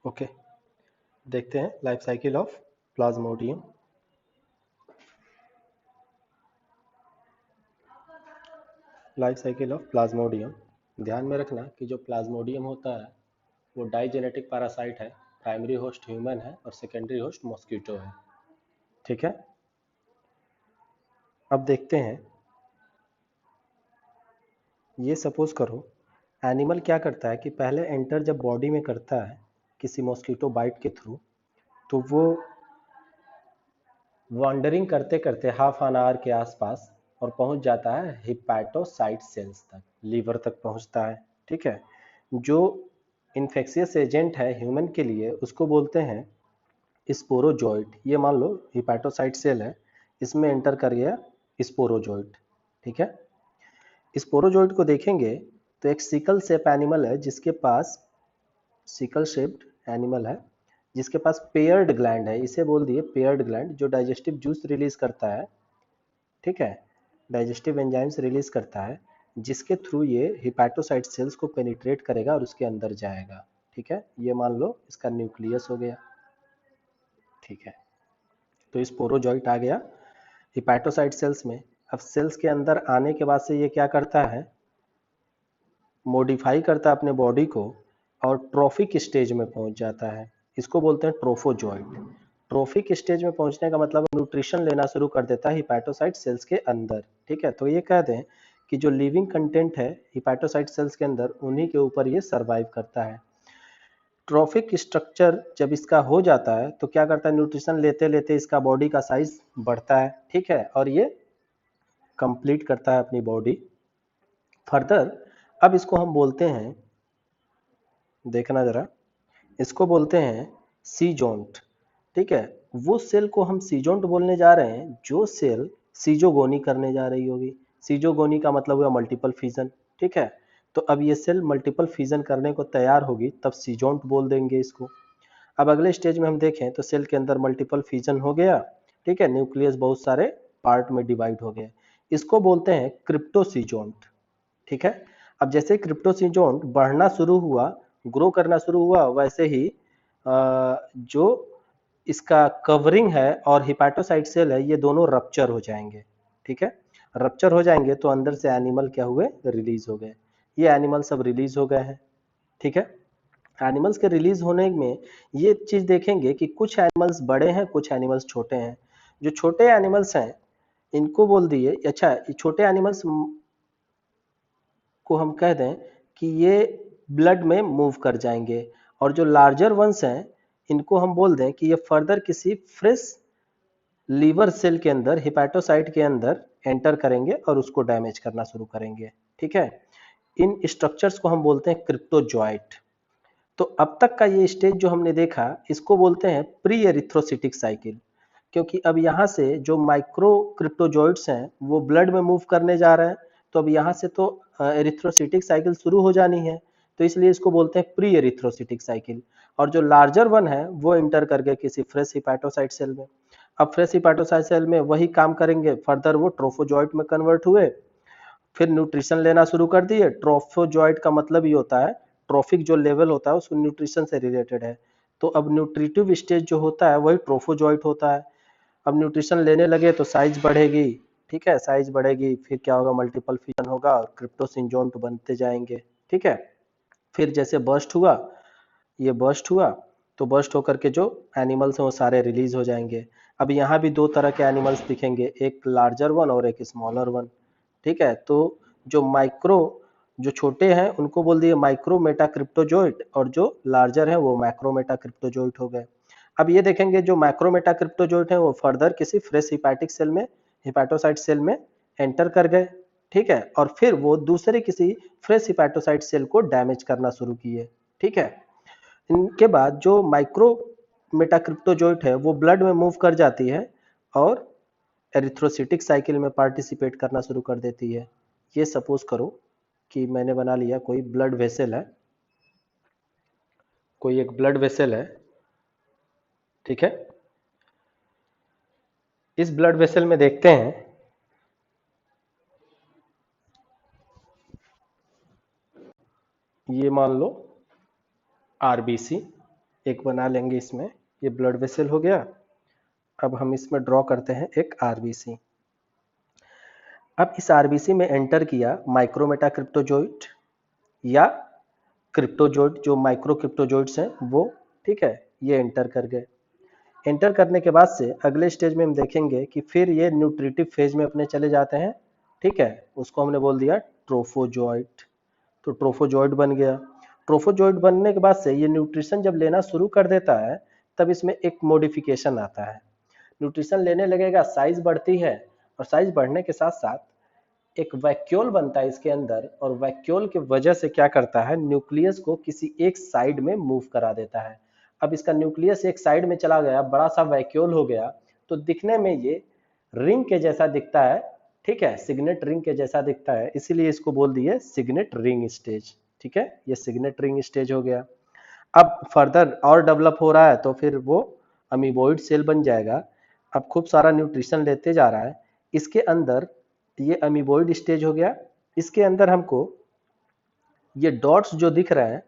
Okay, देखते हैं life cycle of Plasmodium. Life cycle of Plasmodium. ध्यान में रखना कि जो प्लाज्मोडियम होता है वो डाइजेनेटिक पैरासाइट है। प्राइमरी होस्ट ह्यूमन है और सेकेंडरी होस्ट मॉस्किटो है। ठीक है, अब देखते हैं। ये सपोज करो एनिमल क्या करता है कि पहले एंटर जब बॉडी में करता है किसी मॉस्किटो बाइट के थ्रू, तो वो वॉन्डरिंग करते करते हाफ एन आवर के आसपास और पहुंच जाता है हिपैटोसाइट सेल्स तक, लीवर तक पहुंचता है। ठीक है, जो इन्फेक्शियस एजेंट है ह्यूमन के लिए उसको बोलते हैं स्पोरोजोइट। ये मान लो हिपैटोसाइट सेल है, इसमें एंटर कर गया स्पोरोजोइट। ठीक है, स्पोरोजोइट को देखेंगे तो एक सिकल शेप एनिमल है जिसके पास सिकल शेप्ड एनिमल है जिसके पास पेयर्ड ग्लैंड है। इसे बोल दिए पेयर्ड ग्लैंड, जो डाइजेस्टिव जूस रिलीज करता है। ठीक है, डाइजेस्टिव एंजाइम्स रिलीज करता है जिसके थ्रू ये हिपैटोसाइट सेल्स को पेनिट्रेट करेगा और उसके अंदर जाएगा। ठीक है, ये मान लो इसका न्यूक्लियस हो गया। ठीक है, तो स्पोरोजोइट आ गया हिपैटोसाइट सेल्स में। अब सेल्स के अंदर आने के बाद से ये क्या करता है, मॉडिफाई करता है अपने बॉडी को और ट्रोफिक स्टेज में पहुंच जाता है। इसको बोलते हैं ट्रोफोजोइट। ट्रोफिक स्टेज में पहुंचने का मतलब न्यूट्रिशन लेना शुरू कर देता है हिपैटोसाइट सेल्स के अंदर। ठीक है, तो ये कह दें कि जो लिविंग कंटेंट है हिपैटोसाइट सेल्स के अंदर उन्हीं के ऊपर ये सरवाइव करता है। ट्रॉफिक स्ट्रक्चर जब इसका हो जाता है तो क्या करता है, न्यूट्रिशन लेते लेते इसका बॉडी का साइज बढ़ता है। ठीक है, और ये कंप्लीट करता है अपनी बॉडी फर्दर। अब इसको हम बोलते हैं, देखना जरा, इसको बोलते हैं सीजोंट। ठीक है, वो सेल को हम सीजोंट बोलने जा रहे हैं जो सेल सीजोगोनी करने जा रही होगी। सीजोगोनी का मतलब हुआ मल्टीपल फिजन। ठीक है, तो अब ये सेल मल्टीपल फिजन करने को तैयार होगी तब सीजोंट बोल देंगे इसको। अब अगले स्टेज में हम देखें तो सेल के अंदर मल्टीपल फिजन हो गया। ठीक है, न्यूक्लियस बहुत सारे पार्ट में डिवाइड हो गया, इसको बोलते हैं क्रिप्टोसीजोंट। ठीक है, अब जैसे क्रिप्टोसीजोंट बढ़ना शुरू हुआ, ग्रो करना शुरू हुआ, वैसे ही जो इसका कवरिंग है और हिपैटोसाइट सेल है ये दोनों रप्चर हो जाएंगे। ठीक है, रप्चर हो जाएंगे तो अंदर से एनिमल क्या हुए, रिलीज हो गए। ये एनिमल सब रिलीज हो गए हैं। ठीक है, एनिमल्स के रिलीज होने में ये चीज देखेंगे कि कुछ एनिमल्स बड़े हैं, कुछ एनिमल्स छोटे हैं। जो छोटे एनिमल्स हैं इनको बोल दिए, अच्छा ये छोटे एनिमल्स को हम कह दें कि ये ब्लड में मूव कर जाएंगे, और जो लार्जर वंस हैं इनको हम बोल दें कि ये फर्दर किसी फ्रेश लीवर सेल के अंदर, हिपैटोसाइट के अंदर एंटर करेंगे और उसको डैमेज करना शुरू करेंगे। ठीक है, इन स्ट्रक्चर्स को हम बोलते हैं क्रिप्टोजॉइट। तो अब तक का ये स्टेज जो हमने देखा इसको बोलते हैं प्री एरिथ्रोसिटिक साइकिल, क्योंकि अब यहाँ से जो माइक्रो क्रिप्टोजॉइट्स हैं वो ब्लड में मूव करने जा रहे हैं, तो अब यहाँ से तो एरिथ्रोसिटिक साइकिल शुरू हो जानी है, तो इसलिए इसको बोलते हैं प्री एरिथ्रोसिटिक साइकिल। और जो लार्जर वन है वो इंटर कर गए किसी फ्रेश हिपैटोसाइट सेल में। अब फ्रेश हिपैटोसाइट सेल में वही काम करेंगे, फर्दर वो ट्रोफोजॉइट में कन्वर्ट हुए, फिर न्यूट्रिशन लेना शुरू कर दिए। ट्रोफोजॉइट का मतलब ये होता है, ट्रोफिक जो लेवल होता है उसको न्यूट्रिशन से रिलेटेड है, तो अब न्यूट्रिटिव स्टेज जो होता है वही ट्रोफोजॉइट होता है। अब न्यूट्रिशन लेने लगे तो साइज बढ़ेगी। ठीक है, साइज बढ़ेगी फिर क्या होगा, मल्टीपल फिजन होगा और क्रिप्टोसिंजोन बनते जाएंगे। ठीक है, फिर जैसे बर्स्ट हुआ, ये बर्स्ट हुआ तो बर्स्ट होकर के जो एनिमल्स हैं वो सारे रिलीज हो जाएंगे। अब यहाँ भी दो तरह के एनिमल्स दिखेंगे, एक लार्जर वन और एक स्मॉलर वन। ठीक है, तो जो माइक्रो, जो छोटे हैं उनको बोल दिए माइक्रो मेटा क्रिप्टोजोइट, और जो लार्जर है वो मैक्रो मेटा क्रिप्टोजोइट हो गए। अब ये देखेंगे जो मैक्रो मेटा क्रिप्टोजोइट है वो फर्दर किसी फ्रेश हिपैटिक सेल में, हिपैटोसाइट सेल में एंटर कर गए। ठीक है, और फिर वो दूसरे किसी फ्रेश हिपैटोसाइट सेल को डैमेज करना शुरू किए। ठीक है, इनके बाद जो माइक्रो मेटाक्रिप्टोजोइट है वो ब्लड में मूव कर जाती है और एरिथ्रोसिटिक साइकिल में पार्टिसिपेट करना शुरू कर देती है। ये सपोज करो कि मैंने बना लिया कोई ब्लड वेसल है, कोई एक ब्लड वेसल है। ठीक है, इस ब्लड वेसल में देखते हैं ये मान लो आरबीसी। एक बना लेंगे इसमें, ये ब्लड वेसल हो गया। अब हम इसमें ड्रॉ करते हैं एक आरबीसी। अब इस आरबीसी में एंटर किया माइक्रोमेटा क्रिप्टोजोइट या क्रिप्टोजोइट, जो माइक्रो क्रिप्टोजोइट्स हैं वो, ठीक है, ये एंटर कर गए। एंटर करने के बाद से अगले स्टेज में हम देखेंगे कि फिर ये न्यूट्रिटिव फेज में अपने चले जाते हैं, ठीक है, उसको हमने बोल दिया ट्रोफोजोइट। तो ट्रोफोजोइट बन गया। ट्रोफोजोइट बनने के बाद से ये न्यूट्रिशन जब लेना शुरू कर देता है, तब इसमें एक मॉडिफिकेशन आता है। न्यूट्रिशन लेने लगेगा, साइज बढ़ती है, और साइज बढ़ने के साथ साथ एक वैक्यूल बनता है इसके अंदर, और वैक्यूल की वजह से क्या करता है, न्यूक्लियस को किसी एक साइड में मूव करा देता है। अब इसका न्यूक्लियस एक साइड में चला गया, बड़ा सा वैक्यूल हो गया, तो दिखने में ये रिंग के जैसा दिखता है, ठीक है, सिग्नेट रिंग के जैसा दिखता है, इसीलिए इसको बोल दिए सिग्नेट रिंग स्टेज, ठीक है, ये सिग्नेट रिंग स्टेज हो गया। अब फर्दर और डेवलप हो रहा है तो फिर वो अमीबोइड सेल बन जाएगा। अब खूब सारा न्यूट्रिशन लेते जा रहा है इसके अंदर, ये अमीबोइड स्टेज हो गया। इसके अंदर हमको ये डॉट्स जो दिख रहे हैं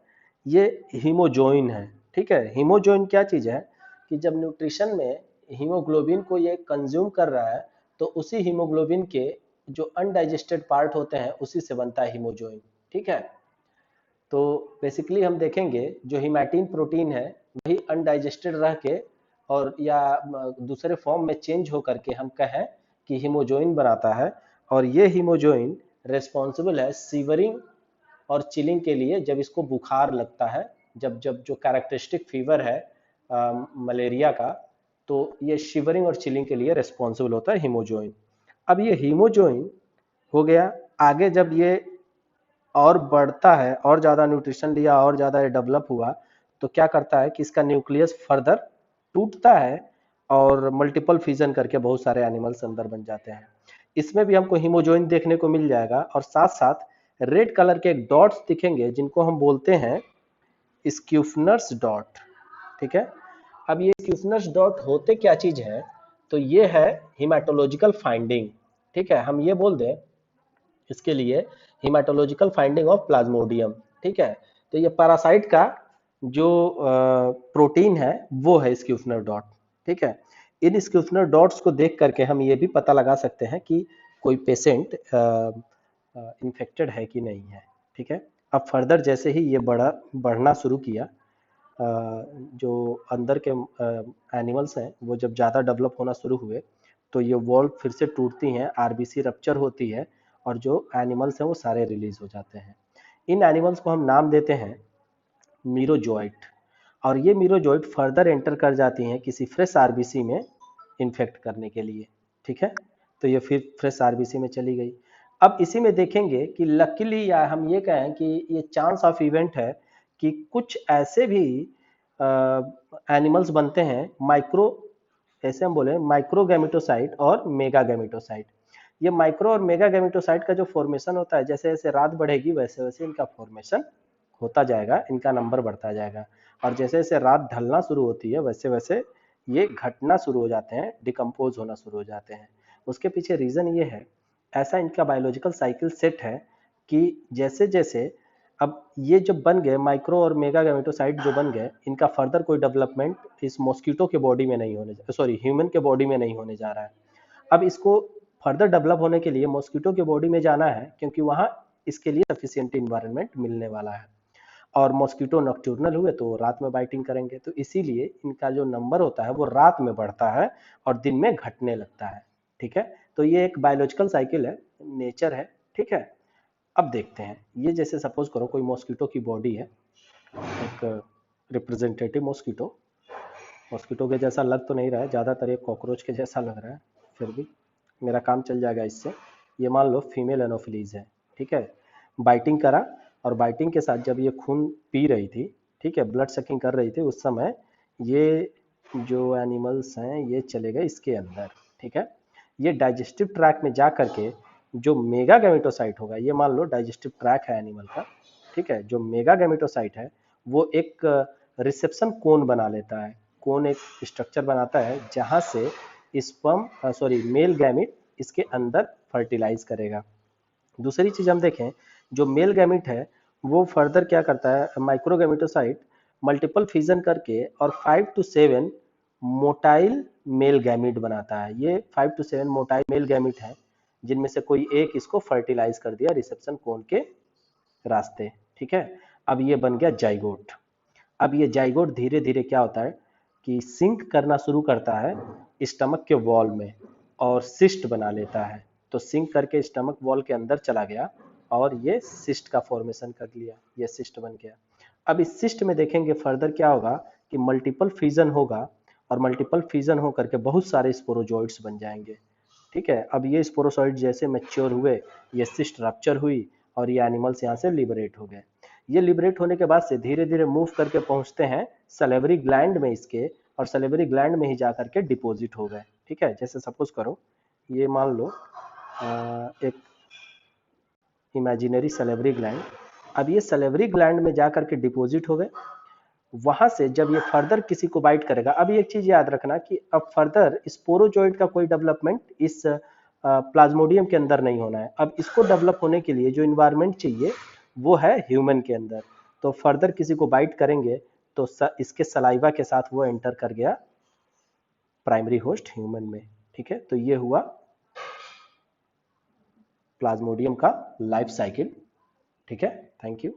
ये हीमोजोइन है, ठीक है। हीमोजोइन क्या चीज है कि जब न्यूट्रिशन में हीमोग्लोबिन को ये कंज्यूम कर रहा है, तो उसी हीमोग्लोबिन के जो अनडाइजेस्टेड पार्ट होते हैं उसी से बनता है हीमोजोइन, ठीक है। तो बेसिकली हम देखेंगे जो हिमैटिन प्रोटीन है वही अनडाइजेस्टेड रह के और या दूसरे फॉर्म में चेंज हो करके हम कहें कि हीमोजोइन बनाता है, और ये हीमोजोइन रेस्पॉन्सिबल है सीवरिंग और चिलिंग के लिए। जब इसको बुखार लगता है, जब जब जो कैरेक्टरिस्टिक फीवर है मलेरिया का, तो ये शिवरिंग और चिलिंग के लिए रेस्पॉन्सिबल होता है हीमोजोइन। अब ये हीमोजोइन हो गया, आगे जब ये और बढ़ता है और ज़्यादा न्यूट्रिशन लिया और ज़्यादा ये डेवलप हुआ, तो क्या करता है कि इसका न्यूक्लियस फर्दर टूटता है और मल्टीपल फ्यूजन करके बहुत सारे एनिमल्स अंदर बन जाते हैं। इसमें भी हमको हीमोजोइन देखने को मिल जाएगा, और साथ साथ रेड कलर के एक डॉट्स दिखेंगे जिनको हम बोलते हैं स्क्यूफनर्स डॉट, ठीक है। अब ये स्क्यूफनर्स डॉट होते क्या चीज है, तो ये है हिमेटोलॉजिकल फाइंडिंग, ठीक है, हम ये बोल दें इसके लिए हिमेटोलॉजिकल फाइंडिंग ऑफ प्लाज्मोडियम, ठीक है। तो ये पैरासाइट का जो प्रोटीन है वो है स्क्यूफनर डॉट, ठीक है। इन स्क्यूफनर डॉट्स को देख करके हम ये भी पता लगा सकते हैं कि कोई पेशेंट इन्फेक्टेड है कि नहीं है, ठीक है। अब फर्दर जैसे ही ये बढ़ना शुरू किया, जो अंदर के एनिमल्स हैं वो जब ज़्यादा डेवलप होना शुरू हुए, तो ये वॉल फिर से टूटती हैं, आरबीसी रप्चर होती है, और जो एनिमल्स हैं वो सारे रिलीज हो जाते हैं। इन एनिमल्स को हम नाम देते हैं मीरोजोइट, और ये मीरोजोइट फर्दर एंटर कर जाती हैं किसी फ्रेश आरबीसी में इन्फेक्ट करने के लिए, ठीक है। तो ये फिर फ्रेश आरबीसी में चली गई। अब इसी में देखेंगे कि लकीली, या हम ये कहें कि ये चांस ऑफ इवेंट है कि कुछ ऐसे भी एनिमल्स बनते हैं माइक्रो, ऐसे हम बोले माइक्रो गैमेटोसाइट और मेगा गैमेटोसाइट। ये माइक्रो और मेगा गैमेटोसाइट का जो फॉर्मेशन होता है, जैसे जैसे रात बढ़ेगी वैसे वैसे इनका फॉर्मेशन होता जाएगा, इनका नंबर बढ़ता जाएगा, और जैसे जैसे रात ढलना शुरू होती है वैसे वैसे ये घटना शुरू हो जाते हैं, डिकम्पोज होना शुरू हो जाते हैं। उसके पीछे रीजन ये है, ऐसा इनका बायोलॉजिकल साइकिल सेट है कि जैसे जैसे अब ये जब बन गए माइक्रो और मेगा गैमेटोसाइट जो बन गए, इनका फर्दर कोई डेवलपमेंट इस मॉस्किटो के बॉडी में नहीं होने, सॉरी ह्यूमन के बॉडी में नहीं होने जा रहा है। अब इसको फर्दर डेवलप होने के लिए मॉस्किटो के बॉडी में जाना है, क्योंकि वहां इसके लिए सफिशिएंट इन्वायरमेंट मिलने वाला है, और मॉस्किटो नॉकटर्नल हुए तो रात में बाइटिंग करेंगे, तो इसीलिए इनका जो नंबर होता है वो रात में बढ़ता है और दिन में घटने लगता है, ठीक है। तो ये एक बायोलॉजिकल साइकिल है, नेचर है, ठीक है। अब देखते हैं, ये जैसे सपोज करो कोई मॉस्किटो की बॉडी है, एक रिप्रेजेंटेटिव मॉस्किटो, मॉस्किटो के जैसा लग तो नहीं रहा है, ज़्यादातर एक कॉकरोच के जैसा लग रहा है, फिर भी मेरा काम चल जाएगा इससे। ये मान लो फीमेल एनोफिलीज है, ठीक है, बाइटिंग करा, और बाइटिंग के साथ जब ये खून पी रही थी, ठीक है, ब्लड सकिंग कर रही थी, उस समय ये जो एनिमल्स हैं ये चले गए इसके अंदर, ठीक है। ये डाइजेस्टिव ट्रैक में जा करके जो मेगा गैमेटोसाइट होगा, ये मान लो डाइजेस्टिव ट्रैक है एनिमल का, ठीक है, जो मेगा गैमेटोसाइट है वो एक रिसेप्शन कोन बना लेता है, कोन एक स्ट्रक्चर बनाता है जहां से स्पर्म सॉरी मेल गैमिट इसके अंदर फर्टिलाइज करेगा। दूसरी चीज हम देखें, जो मेल गैमिट है वो फर्दर क्या करता है, माइक्रो गैमेटोसाइट मल्टीपल फिजन करके और 5 to 7 मोटाइल मेल गैमिट बनाता है। ये 5 to 7 मोटाइल मेल गैमिट है जिनमें से कोई एक इसको फर्टिलाइज कर दिया रिसेप्शन कोन के रास्ते। ठीक है, अब ये बन गया जाइगोट। अब ये जाइगोट धीरे धीरे क्या होता है कि सिंक करना शुरू करता है स्टमक के वॉल में और सिस्ट बना लेता है। तो सिंक करके स्टमक वॉल के अंदर चला गया और ये सिस्ट का फॉर्मेशन कर लिया, ये सिस्ट बन गया। अब इस सिस्ट में देखेंगे फर्दर क्या होगा कि मल्टीपल फिजन होगा और मल्टीपल फिजन होकर के बहुत सारे स्पोरोजोइड्स बन जाएंगे। ठीक है, अब ये स्पोरोजोइड जैसे मैच्योर हुए, ये सिस्ट रप्चर हुई और ये एनिमल्स यहाँ से लिबरेट हो गए। ये लिबरेट होने के बाद से धीरे धीरे मूव करके पहुंचते हैं सलेवरी ग्लैंड में इसके, और सलेवरी ग्लैंड में ही जा करके डिपॉजिट हो गए। ठीक है, जैसे सपोज करो ये मान लो एक इमेजिनरी सलेवरी ग्लैंड। अब ये सलेवरी ग्लैंड में जा करके डिपॉजिट हो गए। वहां से जब ये फर्दर किसी को बाइट करेगा, अब एक चीज याद रखना कि अब फर्दर स्पोरोजोइड का कोई डेवलपमेंट इस प्लाज्मोडियम के अंदर नहीं होना है। अब इसको डेवलप होने के लिए जो इन्वायरमेंट चाहिए वो है ह्यूमन के अंदर। तो फर्दर किसी को बाइट करेंगे तो इसके सलाइवा के साथ वो एंटर कर गया प्राइमरी होस्ट ह्यूमन में। ठीक है, तो ये हुआ प्लाज्मोडियम का लाइफ साइकिल। ठीक है, थैंक यू।